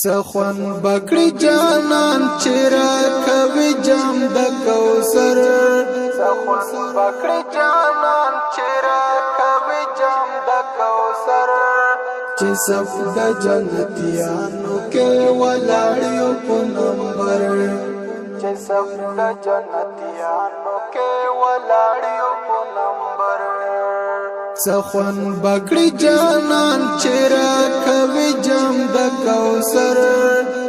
سخن بکړی جانان چیرې کوي جام د کوثر سخن بکړی جانان چیرې کوي جام د کوثر چې صف د جنتیانو کې ولاړیو په نمبر چې صف د جنتیانو کې ولاړیو په نمبر سخن بکړی جانان چیرې کوي جام د کوثر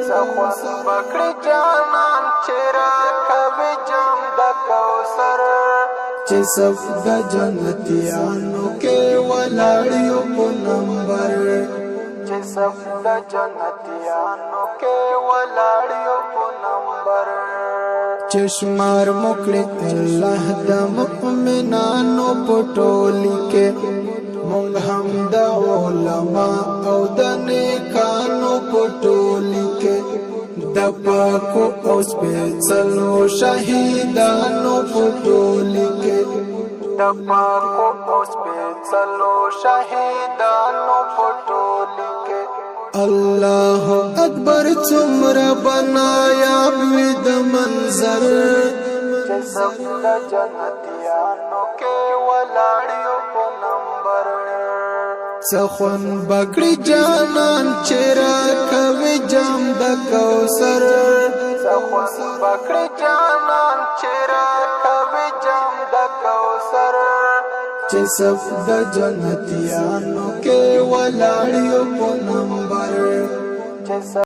سخن بکړی جانان چیرې کوي جام د کوثر چې صف د جنتیانو کې ولاړیو په نمبر چې صف د جنتیانو کې ولاړیو په نمبر چشمار مکړه الله د مؤمنانو پټولی کې مونږ هم د علما او د نیکانو پټولی کې د پاکو او سپېڅلو شهیدانو پټولی کې د پاکو او سپېڅلو شهیدانو پټولی کې الله اکبر څومره بنایا وي د منظر چې صف د جنتیانو کې ولاړیو په نمبر سخن بکړی جانان چیرې کوي جام د کوثر سخن بکړی جانان چیرې کوي جام د کوثر چې صف د جنتیانو کې ولاړیو په نمبر چې